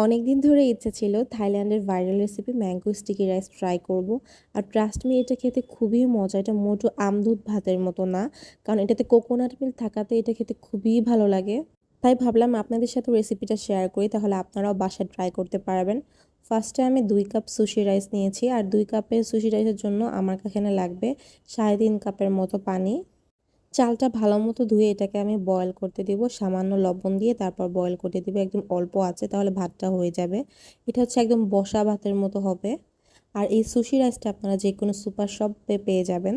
অনেকদিন ধরে ইচ্ছা ছিল থাইল্যান্ডের viral recipe mango sticky rice try করব। আর ট্রাস্ট মি, এটা খেতে খুবই মজা। এটা মোটো আমদুধ ভাতের মতো না, কারণ এটাতে কোকোনাট মিল্ক থাকাতে এটা খেতে খুবই ভালো লাগে। তাই ভাবলাম আপনাদের সাথে রেসিপিটা শেয়ার করি, তাহলে আপনারাও বাসায় ট্রাই করতে পারবেন। ফার্স্টে আমি 2 কাপ সুশি রাইস নিয়েছি, আর 2 কাপের সুশি রাইসের জন্য আমার এখানে লাগবে 3.5 কাপের মতো পানি। চালটা ভালো মতো ধুয়ে এটাকে আমি বয়েল করতে দিব সামান্য লবণ দিয়ে, তারপর বয়েল করতে দিব একদম অল্প আছে, তাহলে ভাতটা হয়ে যাবে। এটা হচ্ছে একদম বসা ভাতের মতো হবে। আর এই সুশি রাইসটা আপনারা যে কোনো সুপার শপে পেয়ে যাবেন।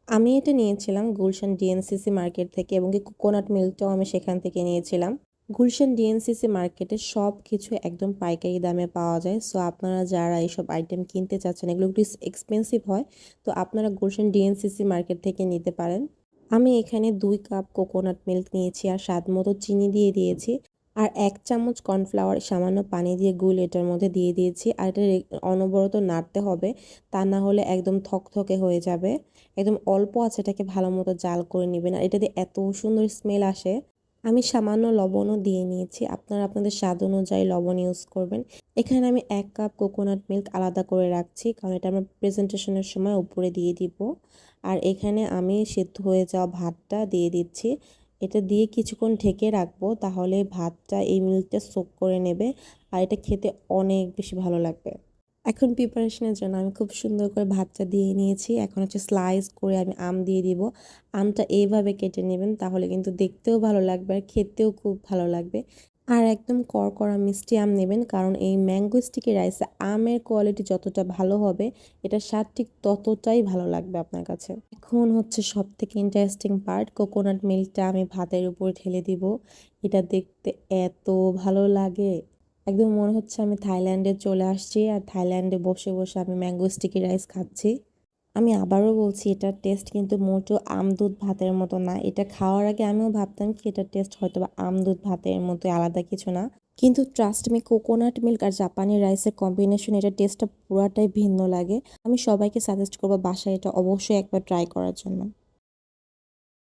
আমি এটা নিয়েছিলাম গুলশান ডিএনসিসি মার্কেট থেকে, এবং কি কোকোনাট মিল্কটাও আমি সেখান থেকে নিয়েছিলাম। গুলশান ডিএনসিসি মার্কেটে সব কিছু একদম পাইকারি দামে পাওয়া যায়। সো আপনারা যারা এইসব আইটেম কিনতে চাচ্ছেন, এগুলো একটু এক্সপেন্সিভ হয়, তো আপনারা গুলশান ডিএনসিসি মার্কেট থেকে নিতে পারেন। আমি এখানে 2 কাপ কোকোনাট মিল্ক নিয়েছি, আর স্বাদ মতো চিনি দিয়ে দিয়েছি, আর 1 চামচ কর্নফ্লাওয়ার সামান্য পানি দিয়ে গুল এটার মধ্যে দিয়ে দিয়েছি। আর এটা অনবরত নাড়তে হবে, তা না হলে একদম থকথকে হয়ে যাবে। একদম অল্প আছে, এটাকে ভালো মতো জাল করে নেবেন। আর এটাতে এত সুন্দর স্মেল আসে। আমি সামান্য লবণও দিয়ে নিয়েছি, আপনারা আপনাদের স্বাদ অনুযায়ী লবণ ইউজ করবেন। এখানে আমি 1 কাপ কোকোনাট মিল্ক আলাদা করে রাখছি, কারণ এটা আমরা প্রেজেন্টেশনের সময় উপরে দিয়ে দিব। আর এখানে আমি সেদ্ধ হয়ে যাওয়া ভাতটা দিয়ে দিচ্ছি। এটা দিয়ে কিছুক্ষণ ঢেকে রাখবো, তাহলে ভাতটা এই মিল্কটা সোক করে নেবে, আর এটা খেতে অনেক বেশি ভালো লাগবে। এখন প্রিপারেশনের জন্য আমি খুব সুন্দর করে ভাতটা দিয়ে নিয়েছি। এখন হচ্ছে স্লাইস করে আমি আম দিয়ে দিব। আমটা এইভাবে কেটে নেবেন, তাহলে কিন্তু দেখতেও ভালো লাগবে আর খেতেও খুব ভালো লাগবে। আর একদম করকরা মিষ্টি আম নেবেন, কারণ এই ম্যাঙ্গো স্টিকি রাইসে আমের কোয়ালিটি যতটা ভালো হবে, এটার স্বাদ ঠিক ততটাই ভালো লাগবে আপনার কাছে। এখন হচ্ছে সব থেকে ইন্টারেস্টিং পার্ট, কোকোনাট মিল্কটা আমি ভাতের উপর ঢেলে দিব। এটা দেখতে এত ভালো লাগে, একদম মনে হচ্ছে আমি থাইল্যান্ডে চলে আসছি, আর থাইল্যান্ডে বসে বসে আমি ম্যাঙ্গো স্টিকি রাইস খাচ্ছি। আমি আবারও বলছি, এটার টেস্ট কিন্তু মোটেও আমদুধ ভাতের মতো না। এটা খাওয়ার আগে আমিও ভাবতাম কি এটার টেস্ট হয়তো বা আমদুধ ভাতের মতো, আলাদা কিছু না। কিন্তু ট্রাস্ট মি, কোকোনাট মিল্ক আর জাপানি রাইসের কম্বিনেশন, এটার টেস্টটা পুরাটাই ভিন্ন লাগে। আমি সবাইকে সাজেস্ট করবো বাসায় এটা অবশ্যই একবার ট্রাই করার জন্য।